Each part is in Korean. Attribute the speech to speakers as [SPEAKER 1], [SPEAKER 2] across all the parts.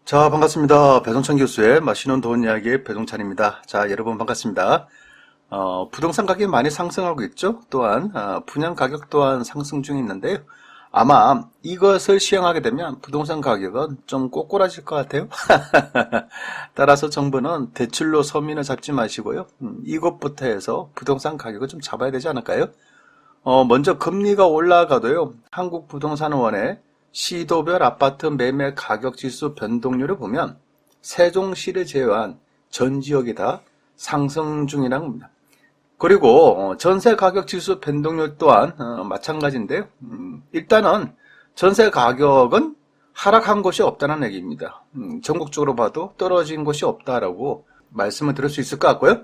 [SPEAKER 1] 자, 반갑습니다. 배동찬 교수의 맛있는 돈 이야기의 배동찬입니다. 자, 여러분 반갑습니다. 부동산 가격이 많이 상승하고 있죠. 또한 분양 가격 또한 상승 중에 있는데요. 아마 이것을 시행하게 되면 부동산 가격은 좀 꼬꾸라질 것 같아요. 따라서 정부는 대출로 서민을 잡지 마시고요. 이것부터 해서 부동산 가격을 좀 잡아야 되지 않을까요? 먼저 금리가 올라가도요. 한국부동산원의 시도별 아파트 매매 가격 지수 변동률을 보면 세종시를 제외한 전 지역이 다 상승 중이라는 겁니다. 그리고 전세 가격 지수 변동률 또한 마찬가지인데요. 일단은 전세 가격은 하락한 곳이 없다는 얘기입니다. 전국적으로 봐도 떨어진 곳이 없다라고 말씀을 드릴 수 있을 것 같고요.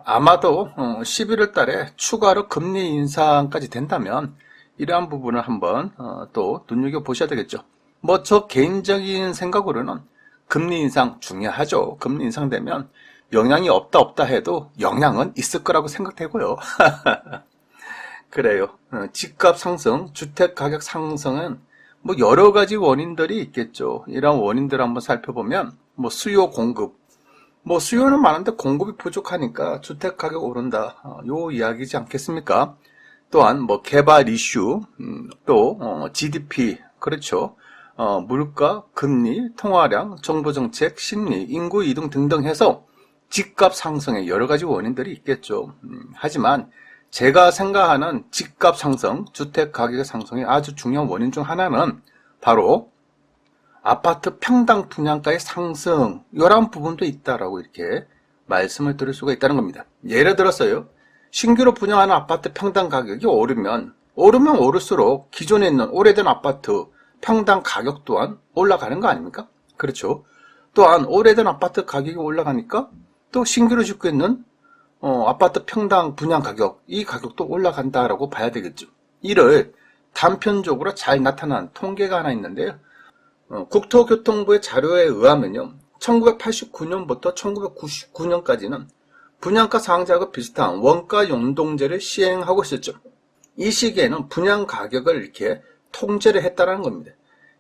[SPEAKER 1] 아마도 11월 달에 추가로 금리 인상까지 된다면 이러한 부분을 한번 또 눈여겨보셔야 되겠죠. 뭐 저 개인적인 생각으로는 금리 인상 중요하죠. 금리 인상되면 영향이 없다 해도 영향은 있을 거라고 생각되고요. 그래요. 집값 상승, 주택 가격 상승은 뭐 여러 가지 원인들이 있겠죠. 이런 원인들을 한번 살펴보면 뭐 수요 공급, 뭐 수요는 많은데 공급이 부족하니까 주택 가격 오른다. 요 이야기지 않겠습니까? 또한 뭐 개발 이슈, 또 GDP, 그렇죠. 물가, 금리, 통화량, 정부 정책, 심리, 인구 이동 등등 해서 집값 상승의 여러 가지 원인들이 있겠죠. 하지만 제가 생각하는 집값 상승, 주택 가격의 상승의 아주 중요한 원인 중 하나는 바로 아파트 평당 분양가의 상승, 이런 부분도 있다라고 이렇게 말씀을 드릴 수가 있다는 겁니다. 예를 들어서요. 신규로 분양하는 아파트 평당 가격이 오르면 오를수록 기존에 있는 오래된 아파트 평당 가격 또한 올라가는 거 아닙니까? 그렇죠. 또한 오래된 아파트 가격이 올라가니까 또 신규로 짓고 있는 아파트 평당 분양 가격, 이 가격도 올라간다라고 봐야 되겠죠. 이를 단편적으로 잘 나타난 통계가 하나 있는데요. 국토교통부의 자료에 의하면요. 1989년부터 1999년까지는 분양가 상한제하고 비슷한 원가 연동제를 시행하고 있었죠. 이 시기에는 분양 가격을 이렇게 통제를 했다는 겁니다.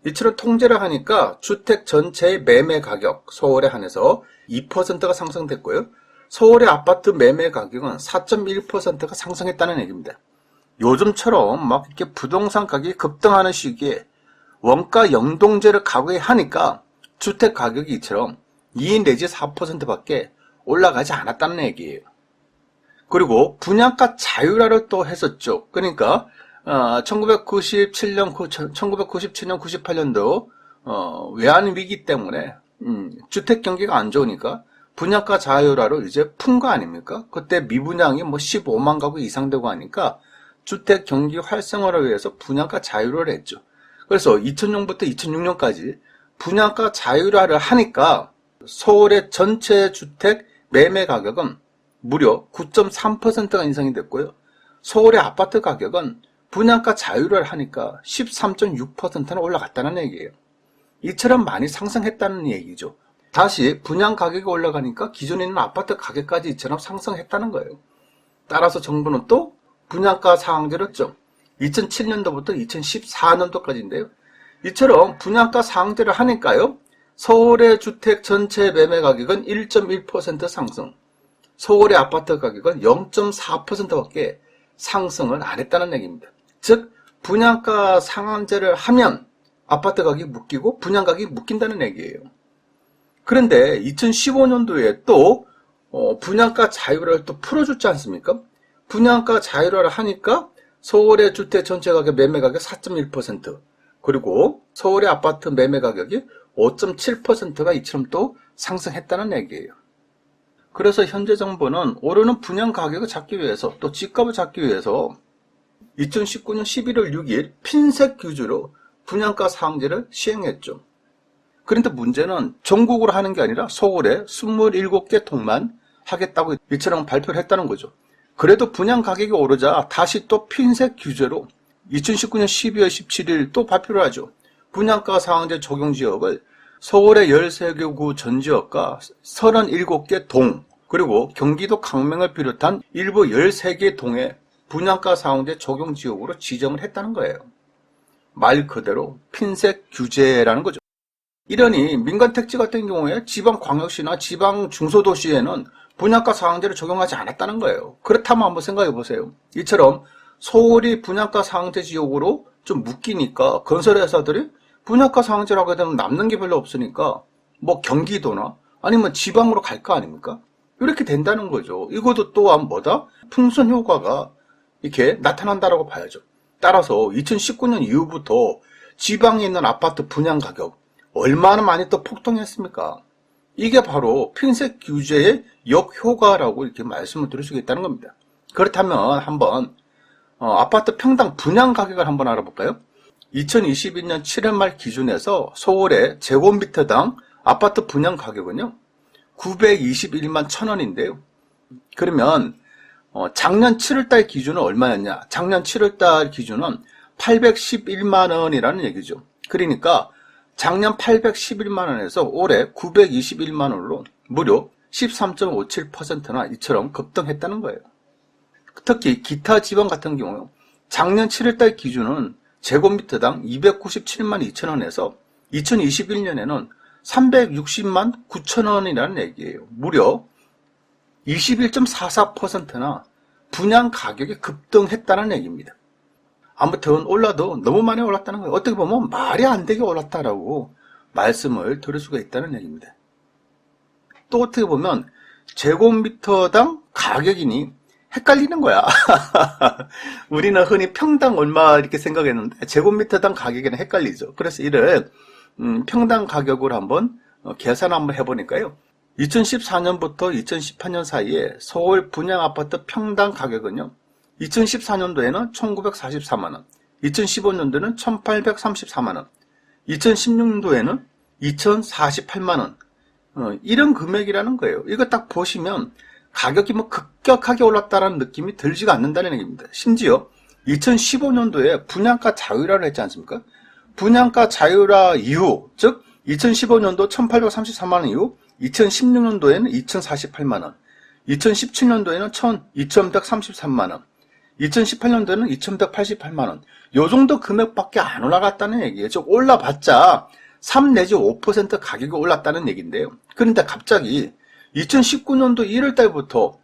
[SPEAKER 1] 이처럼 통제를 하니까 주택 전체의 매매 가격, 서울에 한해서 2%가 상승됐고요. 서울의 아파트 매매 가격은 4.1%가 상승했다는 얘기입니다. 요즘처럼 막 이렇게 부동산 가격이 급등하는 시기에 원가 연동제를 가구하니까 주택 가격이 이처럼 2 내지 4%밖에 올라가지 않았다는 얘기예요. 그리고 분양가 자율화를 또 했었죠. 그러니까 1997년, 98년도 외환 위기 때문에 주택 경기가 안 좋으니까 분양가 자율화를 이제 푼 거 아닙니까? 그때 미분양이 뭐 15만 가구 이상 되고 하니까 주택 경기 활성화를 위해서 분양가 자율화를 했죠. 그래서 2000년부터 2006년까지 분양가 자율화를 하니까 서울의 전체 주택 매매 가격은 무려 9.3%가 인상이 됐고요. 서울의 아파트 가격은 분양가 자율화를 하니까 13.6%나 올라갔다는 얘기예요. 이처럼 많이 상승했다는 얘기죠. 다시 분양 가격이 올라가니까 기존에 있는 아파트 가격까지 이처럼 상승했다는 거예요. 따라서 정부는 또 분양가 상한제를 했죠. 2007년도부터 2014년도까지인데요. 이처럼 분양가 상한제를 하니까요. 서울의 주택 전체 매매 가격은 1.1% 상승, 서울의 아파트 가격은 0.4%밖에 상승을 안 했다는 얘기입니다. 즉 분양가 상한제를 하면 아파트 가격이 묶이고 분양 가격이 묶인다는 얘기예요. 그런데 2015년도에 또 분양가 자율화를 또 풀어줬지 않습니까? 분양가 자율화를 하니까 서울의 주택 전체 가격 매매 가격 4.1%, 그리고 서울의 아파트 매매 가격이 5.7%가 이처럼 또 상승했다는 얘기예요. 그래서 현재 정부는 오르는 분양 가격을 잡기 위해서 또 집값을 잡기 위해서 2019년 11월 6일 핀셋 규제로 분양가 상한제를 시행했죠. 그런데 문제는 전국으로 하는 게 아니라 서울에 27개 동만 하겠다고 이처럼 발표를 했다는 거죠. 그래도 분양 가격이 오르자 다시 또 핀셋 규제로 2019년 12월 17일 또 발표를 하죠. 분양가 상한제 적용 지역을 서울의 13개구 전 지역과 37개 동, 그리고 경기도 강명을 비롯한 일부 13개 동에 분양가 상한제 적용 지역으로 지정을 했다는 거예요. 말 그대로 핀셋 규제라는 거죠. 이러니 민간 택지 같은 경우에 지방 광역시나 지방 중소도시에는 분양가 상한제를 적용하지 않았다는 거예요. 그렇다면 한번 생각해 보세요. 이처럼 서울이 분양가 상한제 지역으로 좀 묶이니까 건설회사들이 분양가 상한제를 하게 되면 남는 게 별로 없으니까 뭐 경기도나 아니면 지방으로 갈 거 아닙니까? 이렇게 된다는 거죠. 이것도 또한 뭐다? 풍선 효과가 이렇게 나타난다라고 봐야죠. 따라서 2019년 이후부터 지방에 있는 아파트 분양 가격 얼마나 많이 또 폭등했습니까? 이게 바로 핀셋 규제의 역효과라고 이렇게 말씀을 드릴 수가 있다는 겁니다. 그렇다면 한번 아파트 평당 분양 가격을 한번 알아볼까요? 2021년 7월 말 기준에서 서울의 제곱미터당 아파트 분양 가격은요 921만 1,000원인데요. 그러면 작년 7월달 기준은 얼마였냐? 작년 7월달 기준은 811만 원이라는 얘기죠. 그러니까 작년 811만 원에서 올해 921만 원으로 무려 13.57%나 이처럼 급등했다는 거예요. 특히 기타 지방 같은 경우 작년 7월달 기준은 제곱미터당 297만 2천 원에서 2021년에는 360만 9천 원이라는 얘기예요. 무려 21.44%나 분양 가격이 급등했다는 얘기입니다. 아무튼 올라도 너무 많이 올랐다는 거예요. 어떻게 보면 말이 안 되게 올랐다라고 말씀을 드릴 수가 있다는 얘기입니다. 또 어떻게 보면 제곱미터당 가격이니 헷갈리는 거야. 우리는 흔히 평당 얼마 이렇게 생각했는데 제곱미터당 가격에는 헷갈리죠. 그래서 이를 평당 가격으로 한번 계산 한번 해보니까요. 2014년부터 2018년 사이에 서울 분양 아파트 평당 가격은요. 2014년도에는 1944만원, 2015년도에는 1834만원, 2016년도에는 2048만원, 이런 금액이라는 거예요. 이거 딱 보시면 가격이 뭐 급격하게 올랐다는 느낌이 들지가 않는다는 얘기입니다. 심지어 2015년도에 분양가 자율화를 했지 않습니까? 분양가 자율화 이후, 즉 2015년도 1834만원 이후 2016년도에는 2048만원, 2017년도에는 2133만원, 2018년도에는 2188만원, 요 정도 금액밖에 안 올라갔다는 얘기예요. 즉 올라봤자 3 내지 5% 가격이 올랐다는 얘기인데요. 그런데 갑자기 2019년도 1월달부터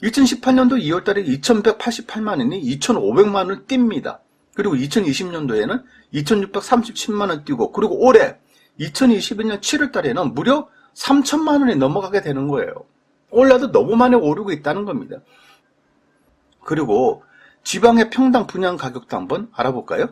[SPEAKER 1] 2018년도 2월달에 2188만원이 2500만원을 띱니다. 그리고 2020년도에는 2637만원 뛰고, 그리고 올해 2021년 7월달에는 무려 3000만원이 넘어가게 되는 거예요. 올라도 너무 많이 오르고 있다는 겁니다. 그리고 지방의 평당 분양 가격도 한번 알아볼까요?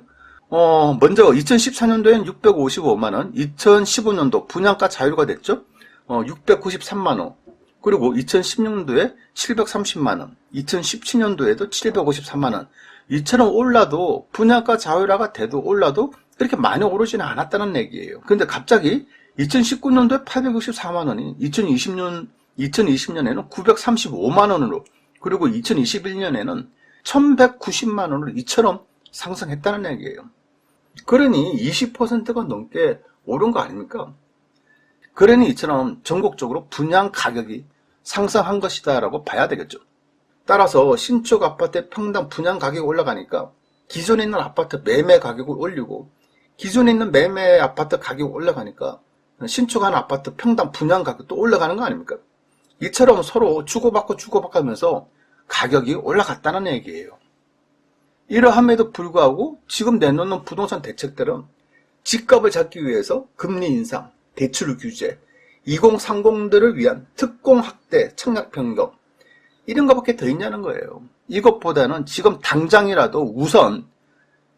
[SPEAKER 1] 먼저 2014년도엔 655만원, 2015년도 분양가 자율화 됐죠? 693만원, 그리고 2016년도에 730만원, 2017년도에도 753만원, 이처럼 올라도 분양가 자율화가 돼도 올라도 그렇게 많이 오르지는 않았다는 얘기예요. 근데 갑자기 2019년도에 864만원이 2020년에는 935만원으로, 그리고 2021년에는 1190만원으로 이처럼 상승했다는 얘기예요. 그러니 20%가 넘게 오른 거 아닙니까? 그러니 이처럼 전국적으로 분양 가격이 상승한 것이다 라고 봐야 되겠죠. 따라서 신축 아파트의 평당 분양 가격이 올라가니까 기존에 있는 아파트 매매 가격을 올리고, 기존에 있는 매매 아파트 가격이 올라가니까 신축한 아파트 평당 분양 가격도 올라가는 거 아닙니까? 이처럼 서로 주고받고 하면서 가격이 올라갔다는 얘기예요. 이러함에도 불구하고 지금 내놓는 부동산 대책들은 집값을 잡기 위해서 금리 인상, 대출 규제, 2030들을 위한 특공 확대, 청약 변경, 이런 것밖에 더 있냐는 거예요. 이것보다는 지금 당장이라도 우선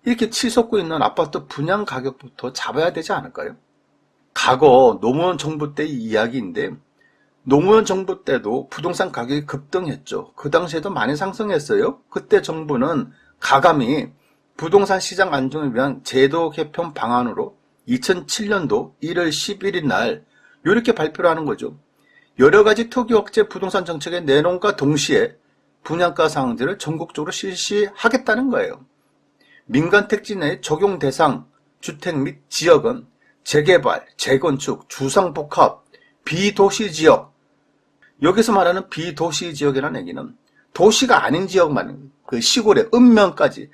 [SPEAKER 1] 이렇게 치솟고 있는 아파트 분양 가격부터 잡아야 되지 않을까요? 과거 노무현 정부 때의 이야기인데, 노무현 정부 때도 부동산 가격이 급등했죠. 그 당시에도 많이 상승했어요. 그때 정부는 가감히 부동산 시장 안정을 위한 제도 개편 방안으로 2007년도 1월 11일 날 이렇게 발표를 하는 거죠. 여러 가지 투기 억제 부동산 정책의 내놓음과 동시에 분양가 상한제를 전국적으로 실시하겠다는 거예요. 민간 택지 내 적용 대상 주택 및 지역은 재개발, 재건축, 주상복합, 비도시 지역. 여기서 말하는 비도시 지역이라는 얘기는 도시가 아닌 지역만, 그 시골의 읍면까지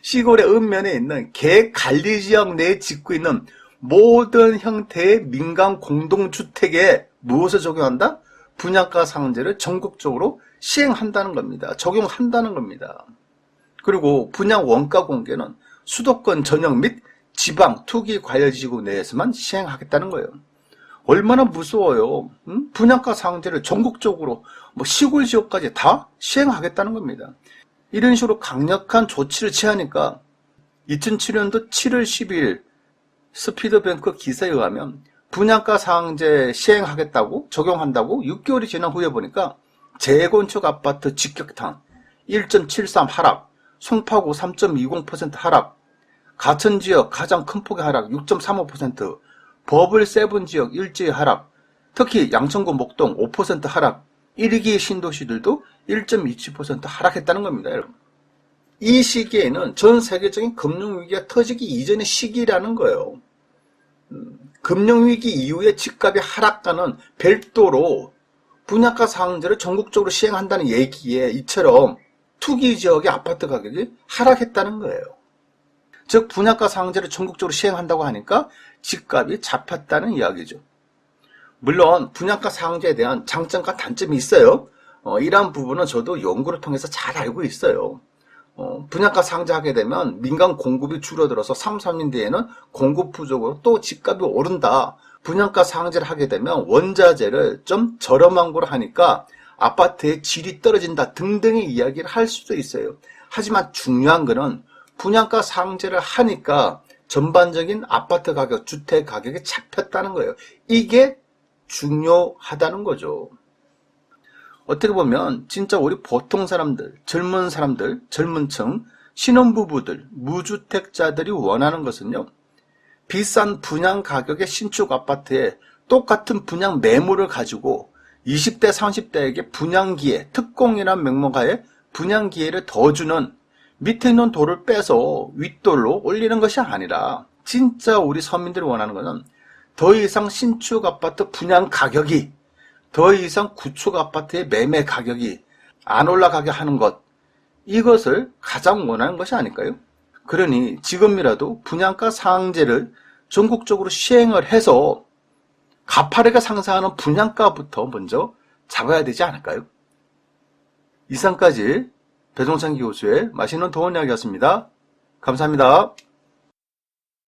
[SPEAKER 1] 시골의 읍면에 있는 계획관리지역 내에 짓고 있는 모든 형태의 민간 공동주택에 무엇을 적용한다? 분양가 상한제를 전국적으로 시행한다는 겁니다. 적용한다는 겁니다. 그리고 분양 원가 공개는 수도권 전역 및 지방 투기 관리지구 내에서만 시행하겠다는 거예요. 얼마나 무서워요. 분양가 상한제를 전국적으로 시골 지역까지 다 시행하겠다는 겁니다. 이런 식으로 강력한 조치를 취하니까 2007년도 7월 12일 스피드뱅크 기사에 의하면 분양가 상한제 시행하겠다고 적용한다고 6개월이 지난 후에 보니까 재건축 아파트 직격탄 1.73 하락, 송파구 3.20% 하락, 가천지역 가장 큰 폭의 하락 6.35%, 버블 세븐 지역 일제히 하락, 특히 양천구 목동 5% 하락, 1기 신도시들도 1.27% 하락했다는 겁니다. 여러분. 이 시기에는 전 세계적인 금융위기가 터지기 이전의 시기라는 거예요. 금융위기 이후에 집값의 하락가는 별도로 분양가 상한제를 전국적으로 시행한다는 얘기에 이처럼 투기 지역의 아파트 가격이 하락했다는 거예요. 즉 분양가 상한제를 전국적으로 시행한다고 하니까 집값이 잡혔다는 이야기죠. 물론 분양가 상한제에 대한 장점과 단점이 있어요. 이러한 부분은 저도 연구를 통해서 잘 알고 있어요. 분양가 상한제하게 되면 민간 공급이 줄어들어서 3, 4년 뒤에는 공급 부족으로 또 집값이 오른다. 분양가 상한제를 하게 되면 원자재를 좀 저렴한 거로 하니까 아파트의 질이 떨어진다 등등의 이야기를 할 수도 있어요. 하지만 중요한 거는 분양가 상한제를 하니까 전반적인 아파트 가격, 주택 가격이 잡혔다는 거예요. 이게 중요하다는 거죠. 어떻게 보면 진짜 우리 보통 사람들, 젊은 층, 신혼부부들, 무주택자들이 원하는 것은요. 비싼 분양 가격의 신축 아파트에 똑같은 분양 매물을 가지고 20대, 30대에게 분양기회, 특공이란 명목하에 분양기회를 더 주는 밑에 있는 돌을 빼서 윗돌로 올리는 것이 아니라 진짜 우리 서민들이 원하는 것은 더 이상 신축 아파트 분양 가격이 더 이상 구축 아파트의 매매 가격이 안 올라가게 하는 것, 이것을 가장 원하는 것이 아닐까요? 그러니 지금이라도 분양가 상한제를 전국적으로 시행을 해서 가파르게 상승하는 분양가부터 먼저 잡아야 되지 않을까요? 이상까지 배종찬 교수의 맛있는 도원 이야기였습니다. 감사합니다.